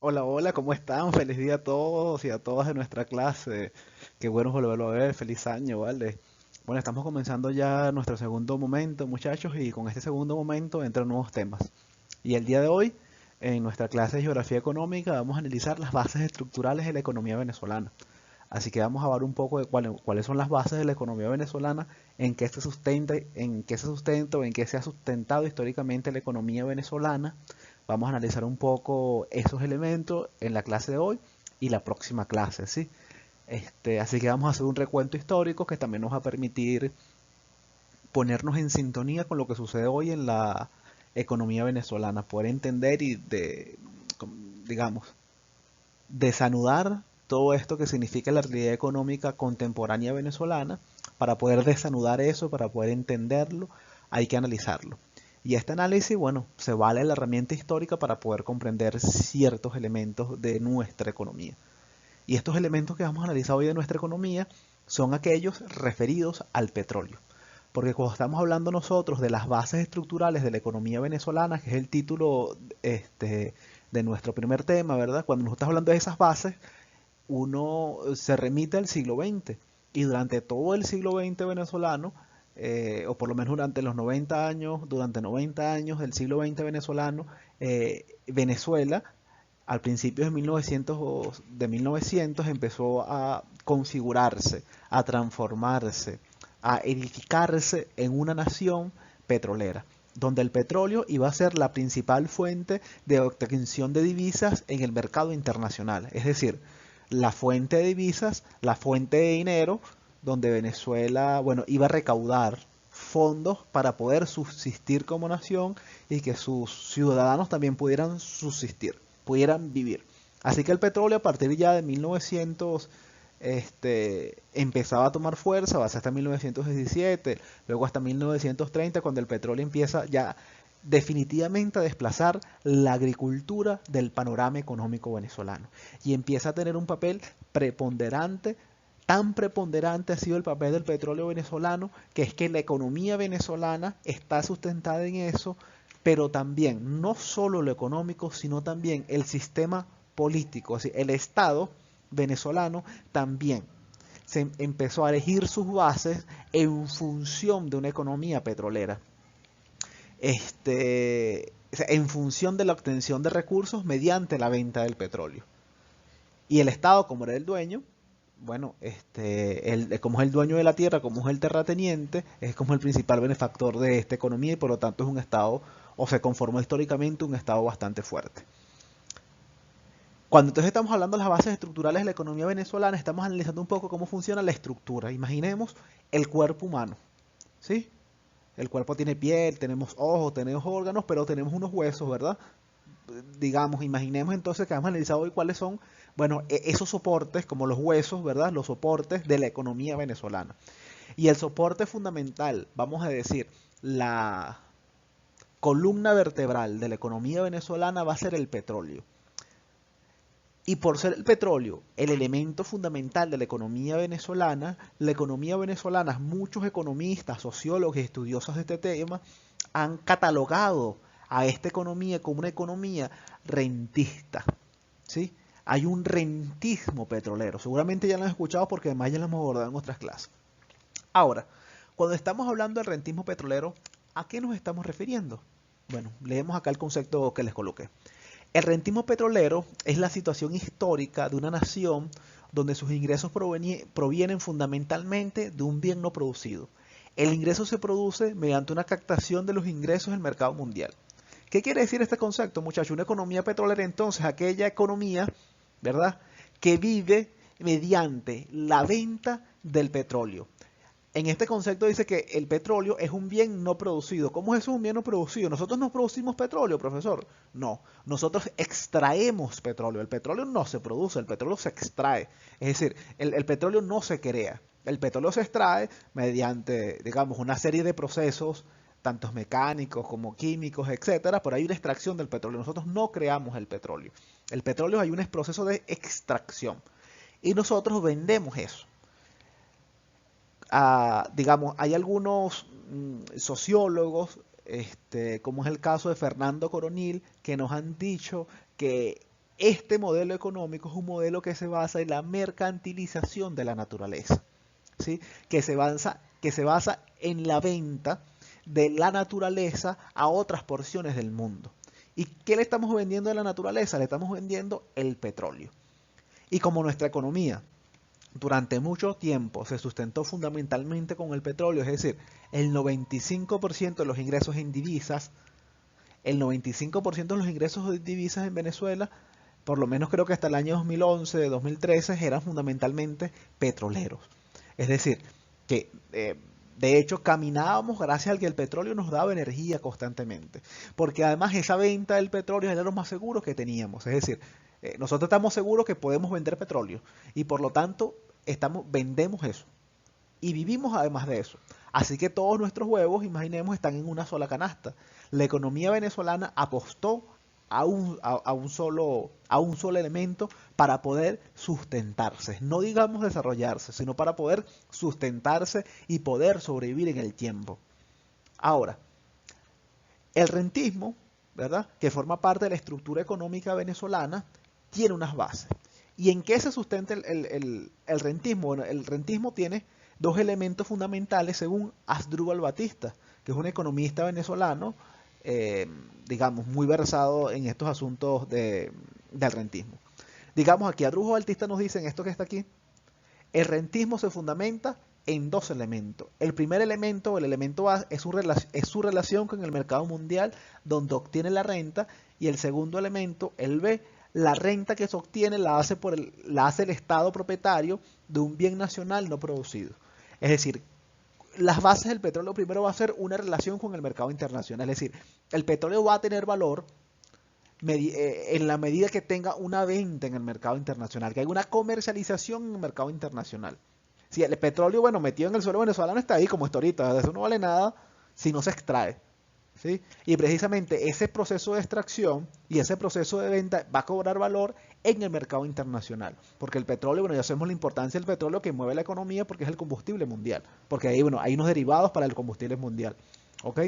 Hola, hola, ¿cómo están? Feliz día a todos y a todas de nuestra clase. Qué bueno volverlo a ver, feliz año, ¿vale? Bueno, estamos comenzando ya nuestro segundo momento, muchachos, y con este segundo momento entran nuevos temas. Y el día de hoy, en nuestra clase de Geografía Económica, vamos a analizar las bases estructurales de la economía venezolana. Así que vamos a hablar un poco de cuáles son las bases de la economía venezolana, en qué se sustenta, o en qué se ha sustentado históricamente la economía venezolana. Vamos a analizar un poco esos elementos en la clase de hoy y la próxima clase, ¿sí? Así que vamos a hacer un recuento histórico que también nos va a permitir ponernos en sintonía con lo que sucede hoy en la economía venezolana, poder entender digamos, desanudar todo esto que significa la realidad económica contemporánea venezolana. Para poder desanudar eso, para poder entenderlo, hay que analizarlo. Y este análisis, bueno, se vale la herramienta histórica para poder comprender ciertos elementos de nuestra economía. Y estos elementos que vamos a analizar hoy de nuestra economía son aquellos referidos al petróleo. Porque cuando estamos hablando nosotros de las bases estructurales de la economía venezolana, que es el título de nuestro primer tema, ¿verdad? Cuando nos estamos hablando de esas bases, uno se remite al siglo XX. Y durante todo el siglo XX venezolano, o por lo menos durante los 90 años, durante 90 años del siglo XX venezolano, Venezuela, al principio de 1900 empezó a configurarse, a transformarse, a edificarse en una nación petrolera, donde el petróleo iba a ser la principal fuente de obtención de divisas en el mercado internacional. Es decir, la fuente de divisas, la fuente de dinero, donde Venezuela, bueno, iba a recaudar fondos para poder subsistir como nación y que sus ciudadanos también pudieran subsistir, pudieran vivir. Así que el petróleo a partir ya de 1900 empezaba a tomar fuerza, va a ser hasta 1917, luego hasta 1930, cuando el petróleo empieza ya definitivamente a desplazar la agricultura del panorama económico venezolano y empieza a tener un papel preponderante. Tan preponderante ha sido el papel del petróleo venezolano que es que la economía venezolana está sustentada en eso, pero también no solo lo económico, sino también el sistema político, así, el Estado venezolano también se empezó a elegir sus bases en función de una economía petrolera, en función de la obtención de recursos mediante la venta del petróleo. Y el Estado, como era el dueño, bueno, como es el dueño de la tierra, como es el terrateniente, es como el principal benefactor de esta economía y por lo tanto es un Estado, o se conformó históricamente un Estado bastante fuerte. Cuando entonces estamos hablando de las bases estructurales de la economía venezolana, estamos analizando un poco cómo funciona la estructura. Imaginemos el cuerpo humano, ¿sí? El cuerpo tiene piel, tenemos ojos, tenemos órganos, pero tenemos unos huesos, ¿verdad? Digamos, imaginemos entonces que vamos a analizar hoy cuáles son, bueno, esos soportes, como los huesos, ¿verdad? Los soportes de la economía venezolana. Y el soporte fundamental, vamos a decir, la columna vertebral de la economía venezolana va a ser el petróleo. Y por ser el petróleo el elemento fundamental de la economía venezolana, muchos economistas, sociólogos y estudiosos de este tema han catalogado a esta economía como una economía rentista, ¿sí? Hay un rentismo petrolero. Seguramente ya lo han escuchado porque además ya lo hemos abordado en otras clases. Ahora, cuando estamos hablando del rentismo petrolero, ¿a qué nos estamos refiriendo? Bueno, leemos acá el concepto que les coloqué. El rentismo petrolero es la situación histórica de una nación donde sus ingresos provienen fundamentalmente de un bien no producido. El ingreso se produce mediante una captación de los ingresos del mercado mundial. ¿Qué quiere decir este concepto, muchachos? Una economía petrolera, entonces, aquella economía, ¿verdad?, que vive mediante la venta del petróleo. En este concepto dice que el petróleo es un bien no producido. ¿Cómo es eso un bien no producido? Nosotros no producimos petróleo, profesor. No, nosotros extraemos petróleo. El petróleo no se produce, el petróleo se extrae. Es decir, el petróleo no se crea. El petróleo se extrae mediante, digamos, una serie de procesos, tantos mecánicos como químicos, etcétera, pero hay una extracción del petróleo. Nosotros no creamos el petróleo. El petróleo hay un proceso de extracción. Y nosotros vendemos eso. Digamos, hay algunos sociólogos, como es el caso de Fernando Coronil, que nos han dicho que Este modelo económico es un modelo que se basa en la mercantilización de la naturaleza, ¿sí? Que se basa en la venta de la naturaleza a otras porciones del mundo. ¿Y qué le estamos vendiendo de la naturaleza? Le estamos vendiendo el petróleo. Y como nuestra economía durante mucho tiempo se sustentó fundamentalmente con el petróleo, es decir, el 95% de los ingresos en divisas, el 95% de los ingresos de divisas en Venezuela, por lo menos creo que hasta el año 2011, 2013, eran fundamentalmente petroleros. Es decir, que de hecho caminábamos gracias al que el petróleo nos daba energía constantemente. Porque además esa venta del petróleo era lo más seguro que teníamos. Es decir, nosotros estamos seguros que podemos vender petróleo y por lo tanto vendemos eso. Y vivimos además de eso. Así que todos nuestros huevos, imaginemos, están en una sola canasta. La economía venezolana apostó a un solo elemento para poder sustentarse. No digamos desarrollarse, sino para poder sustentarse y poder sobrevivir en el tiempo. Ahora, el rentismo, ¿verdad?, que forma parte de la estructura económica venezolana, tiene unas bases. ¿Y en qué se sustenta el rentismo? Bueno, el rentismo tiene dos elementos fundamentales según Asdrúbal Batista, que es un economista venezolano, digamos, muy versado en estos asuntos del rentismo. Digamos, aquí Asdrúbal Batista nos dice en esto que está aquí, el rentismo se fundamenta en dos elementos. El primer elemento, el elemento A, es su relación con el mercado mundial, donde obtiene la renta, y el segundo elemento, el B, la renta que se obtiene la hace el Estado propietario de un bien nacional no producido. Es decir, las bases del petróleo primero va a ser una relación con el mercado internacional. Es decir, el petróleo va a tener valor en la medida que tenga una venta en el mercado internacional, que haya una comercialización en el mercado internacional. Si el petróleo, bueno, metido en el suelo venezolano está ahí como está ahorita, eso no vale nada si no se extrae. ¿Sí? Y precisamente ese proceso de extracción y ese proceso de venta va a cobrar valor en el mercado internacional. Porque el petróleo, bueno, ya sabemos la importancia del petróleo que mueve la economía porque es el combustible mundial. Porque ahí, bueno, hay unos derivados para el combustible mundial. ¿Ok?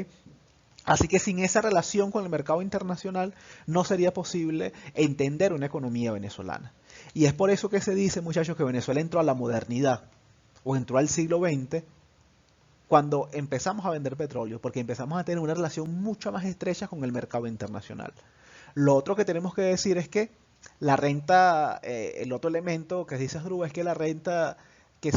Así que sin esa relación con el mercado internacional no sería posible entender una economía venezolana. Y es por eso que se dice, muchachos, que Venezuela entró a la modernidad o entró al siglo XX cuando empezamos a vender petróleo, porque empezamos a tener una relación mucho más estrecha con el mercado internacional. Lo otro que tenemos que decir es que la renta, el otro elemento que dice Asdrúbal es que la renta que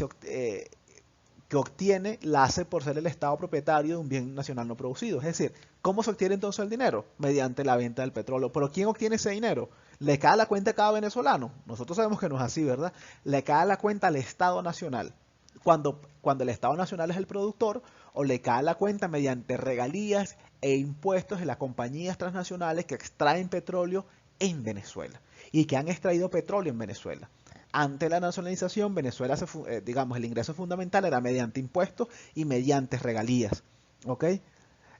obtiene la hace por ser el Estado propietario de un bien nacional no producido. Es decir, ¿cómo se obtiene entonces el dinero? Mediante la venta del petróleo. ¿Pero quién obtiene ese dinero? ¿Le cae a la cuenta a cada venezolano? Nosotros sabemos que no es así, ¿verdad? Le cae a la cuenta al Estado Nacional. Cuando el Estado Nacional es el productor, o le cae a la cuenta mediante regalías e impuestos de las compañías transnacionales que extraen petróleo en Venezuela y que han extraído petróleo en Venezuela. Ante la nacionalización, Venezuela, digamos, el ingreso fundamental era mediante impuestos y mediante regalías. ¿Ok?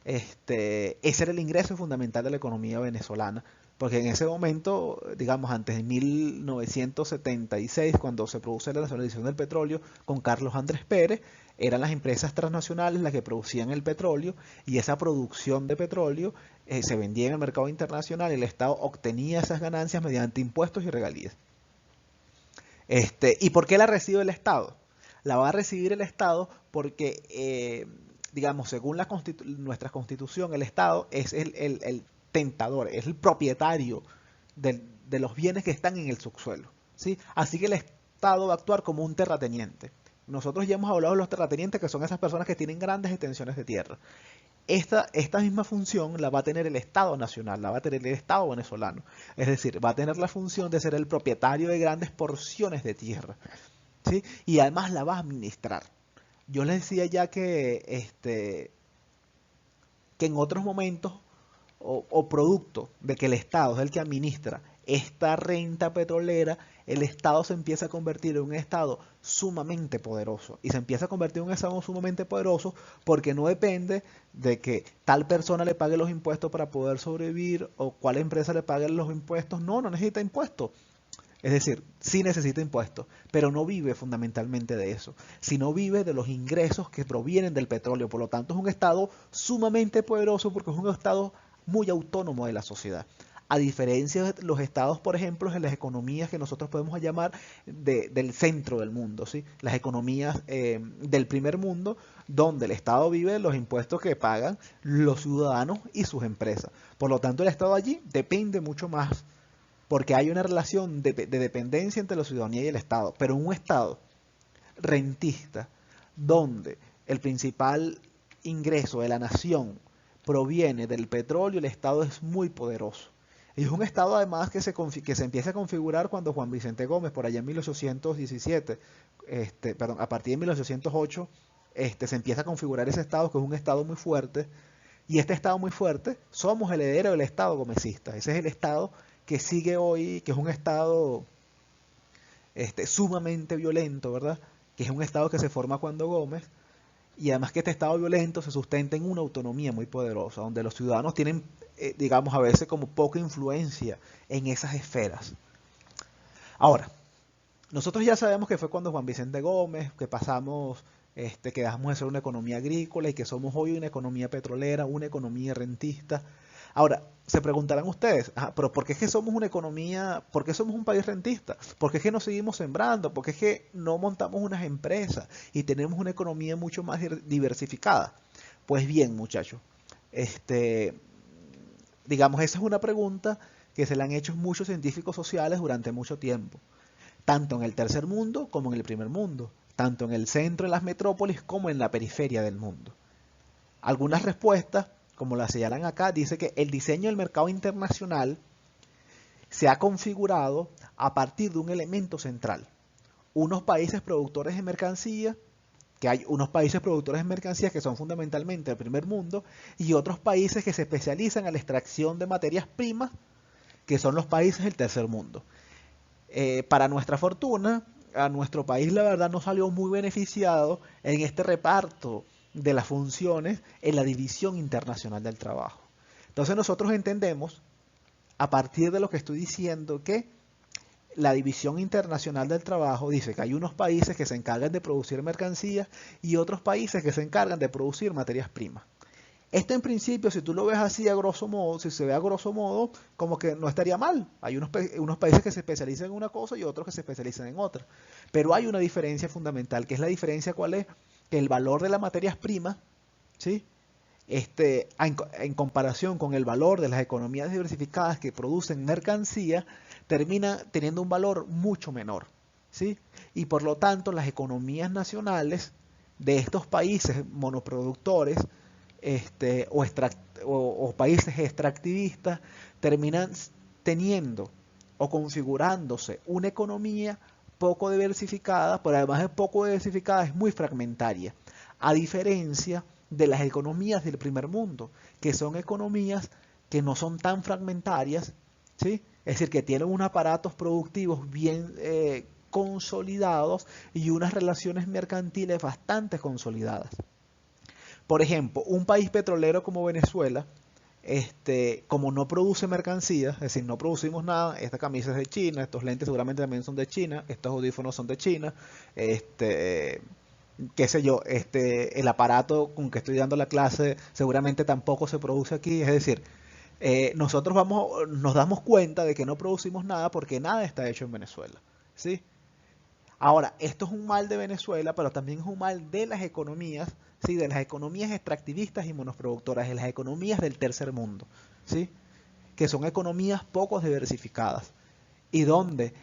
Ese era el ingreso fundamental de la economía venezolana, porque en ese momento, digamos, antes de 1976, cuando se produce la nacionalización del petróleo con Carlos Andrés Pérez, eran las empresas transnacionales las que producían el petróleo y esa producción de petróleo se vendía en el mercado internacional y el Estado obtenía esas ganancias mediante impuestos y regalías. ¿Y por qué la recibe el Estado? La va a recibir el Estado porque, digamos, según nuestra Constitución, el Estado es el tentador, es el propietario de los bienes que están en el subsuelo. ¿Sí? Así que el Estado va a actuar como un terrateniente. Nosotros ya hemos hablado de los terratenientes, que son esas personas que tienen grandes extensiones de tierra. Esta misma función la va a tener el Estado Nacional, la va a tener el Estado venezolano. Es decir, va a tener la función de ser el propietario de grandes porciones de tierra. ¿Sí? Y además la va a administrar. Yo les decía ya que en otros momentos o producto de que el Estado es el que administra esta renta petrolera, el Estado se empieza a convertir en un Estado sumamente poderoso. Y se empieza a convertir en un Estado sumamente poderoso porque no depende de que tal persona le pague los impuestos para poder sobrevivir o cuál empresa le pague los impuestos. No necesita impuestos. Es decir, sí necesita impuestos, pero no vive fundamentalmente de eso, sino vive de los ingresos que provienen del petróleo. Por lo tanto, es un Estado sumamente poderoso porque es un Estado muy autónomo de la sociedad. A diferencia de los estados, por ejemplo, en las economías que nosotros podemos llamar del centro del mundo, ¿sí? Las economías del primer mundo, donde el Estado vive de los impuestos que pagan los ciudadanos y sus empresas. Por lo tanto, el Estado allí depende mucho más, porque hay una relación de dependencia entre la ciudadanía y el Estado. Pero un Estado rentista, donde el principal ingreso de la nación proviene del petróleo, el Estado es muy poderoso. Y es un Estado además que se empieza a configurar cuando Juan Vicente Gómez, por allá en 1817, perdón, a partir de 1808, se empieza a configurar ese Estado, que es un Estado muy fuerte. Y este Estado muy fuerte, somos el heredero del Estado gomecista. Ese es el Estado que sigue hoy, que es un Estado sumamente violento, ¿verdad? Que es un Estado que se forma cuando Gómez, y además que este Estado violento se sustenta en una autonomía muy poderosa, donde los ciudadanos tienen, digamos, a veces como poca influencia en esas esferas. Ahora, nosotros ya sabemos que fue cuando Juan Vicente Gómez, que pasamos, que dejamos de ser una economía agrícola y que somos hoy una economía petrolera, una economía rentista. Ahora, se preguntarán ustedes, pero ¿por qué es que somos una economía, por qué somos un país rentista? ¿Por qué es que no seguimos sembrando? ¿Por qué es que no montamos unas empresas y tenemos una economía mucho más diversificada? Pues bien, muchachos, digamos, esa es una pregunta que se le han hecho muchos científicos sociales durante mucho tiempo, tanto en el tercer mundo como en el primer mundo, tanto en el centro de las metrópolis como en la periferia del mundo. Algunas respuestas, como las señalan acá, dice que el diseño del mercado internacional se ha configurado a partir de un elemento central. Unos países productores de mercancías, que hay unos países productores de mercancías que son fundamentalmente el primer mundo, y otros países que se especializan en la extracción de materias primas, que son los países del tercer mundo. Para nuestra fortuna, a nuestro país la verdad no salió muy beneficiado en este reparto de las funciones en la división internacional del trabajo. Entonces nosotros entendemos, a partir de lo que estoy diciendo, que la división internacional del trabajo dice que hay unos países que se encargan de producir mercancías y otros países que se encargan de producir materias primas. Esto en principio, si tú lo ves así a grosso modo, si se ve a grosso modo, como que no estaría mal. Hay unos países que se especializan en una cosa y otros que se especializan en otra. Pero hay una diferencia fundamental, que es la diferencia cuál es, que el valor de las materias primas, ¿sí? En comparación con el valor de las economías diversificadas que producen mercancía, termina teniendo un valor mucho menor, ¿sí? Y por lo tanto, las economías nacionales de estos países monoproductores, o países extractivistas, terminan teniendo o configurándose una economía poco diversificada, pero además de poco diversificada es muy fragmentaria, a diferencia de las economías del primer mundo, que son economías que no son tan fragmentarias, ¿sí? Es decir, que tienen unos aparatos productivos bien consolidados y unas relaciones mercantiles bastante consolidadas. Por ejemplo, un país petrolero como Venezuela, como no produce mercancías, es decir, no producimos nada, esta camisa es de China, estos lentes seguramente también son de China, estos audífonos son de China, qué sé yo, el aparato con que estoy dando la clase seguramente tampoco se produce aquí, es decir, nosotros nos damos cuenta de que no producimos nada porque nada está hecho en Venezuela, ¿sí? Ahora, esto es un mal de Venezuela, pero también es un mal de las economías, ¿sí? De las economías extractivistas y monoproductoras, de las economías del tercer mundo, ¿sí? Que son economías poco diversificadas y donde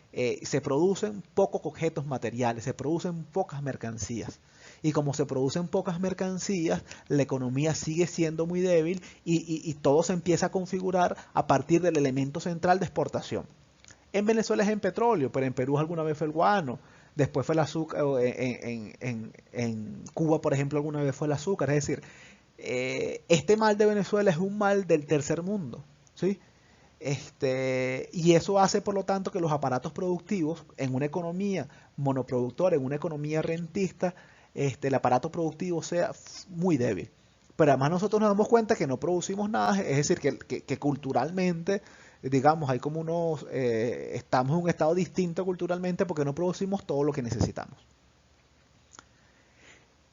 se producen pocos objetos materiales, se producen pocas mercancías. Y como se producen pocas mercancías, la economía sigue siendo muy débil y todo se empieza a configurar a partir del elemento central de exportación. En Venezuela es en petróleo, pero en Perú alguna vez fue el guano, después fue el azúcar, en Cuba, por ejemplo, alguna vez fue el azúcar. Es decir, este mal de Venezuela es un mal del tercer mundo, ¿sí? Y eso hace, por lo tanto, que los aparatos productivos en una economía monoproductora, en una economía rentista, el aparato productivo sea muy débil. Pero además nosotros nos damos cuenta que no producimos nada, es decir, que culturalmente, digamos, hay como estamos en un estado distinto culturalmente porque no producimos todo lo que necesitamos.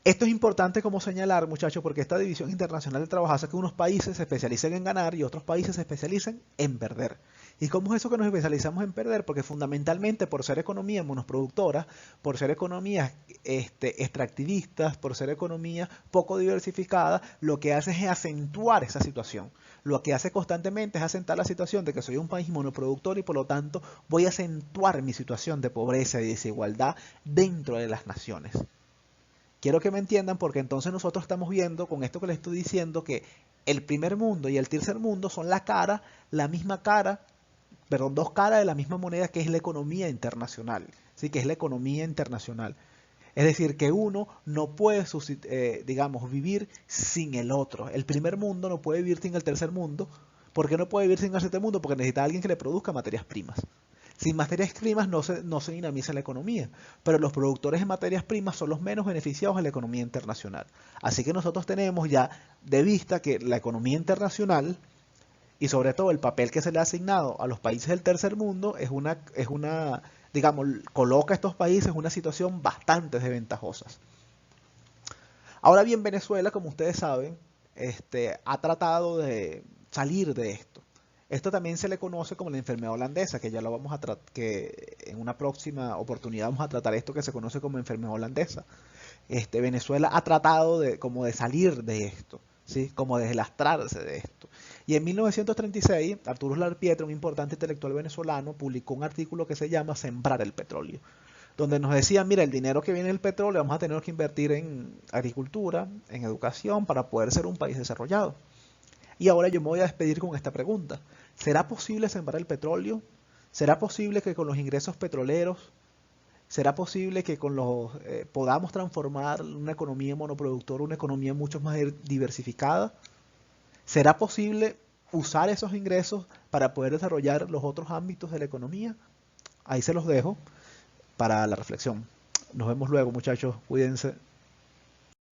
Esto es importante como señalar, muchachos, porque esta división internacional del trabajo hace que unos países se especialicen en ganar y otros países se especialicen en perder. ¿Y cómo es eso que nos especializamos en perder? Porque fundamentalmente por ser economías monoproductoras, por ser economías extractivistas, por ser economías poco diversificadas, lo que hace es acentuar esa situación. Lo que hace constantemente es acentuar la situación de que soy un país monoproductor y por lo tanto voy a acentuar mi situación de pobreza y desigualdad dentro de las naciones. Quiero que me entiendan porque entonces nosotros estamos viendo con esto que les estoy diciendo que el primer mundo y el tercer mundo son la misma cara, perdón, dos caras de la misma moneda que es la economía internacional, ¿sí? Que es la economía internacional. Es decir, que uno no puede, digamos, vivir sin el otro. El primer mundo no puede vivir sin el tercer mundo. ¿Por qué no puede vivir sin el tercer mundo? Porque necesita alguien que le produzca materias primas. Sin materias primas no se dinamiza la economía, pero los productores de materias primas son los menos beneficiados en la economía internacional. Así que nosotros tenemos ya de vista que la economía internacional y sobre todo el papel que se le ha asignado a los países del tercer mundo digamos, coloca a estos países en una situación bastante desventajosa. Ahora bien, Venezuela, como ustedes saben, ha tratado de salir de esto. Esto también se le conoce como la enfermedad holandesa, que ya lo vamos a que en una próxima oportunidad vamos a tratar esto que se conoce como enfermedad holandesa. Venezuela ha tratado como de salir de esto, ¿sí? Como de deslastrarse de esto. Y en 1936, Arturo Larpietro, un importante intelectual venezolano, publicó un artículo que se llama Sembrar el petróleo, donde nos decían, mira, el dinero que viene del petróleo vamos a tener que invertir en agricultura, en educación, para poder ser un país desarrollado. Y ahora yo me voy a despedir con esta pregunta. ¿Será posible sembrar el petróleo? ¿Será posible que con los ingresos petroleros, será posible que con los podamos transformar una economía monoproductora, una economía mucho más diversificada? ¿Será posible usar esos ingresos para poder desarrollar los otros ámbitos de la economía? Ahí se los dejo para la reflexión. Nos vemos luego, muchachos. Cuídense.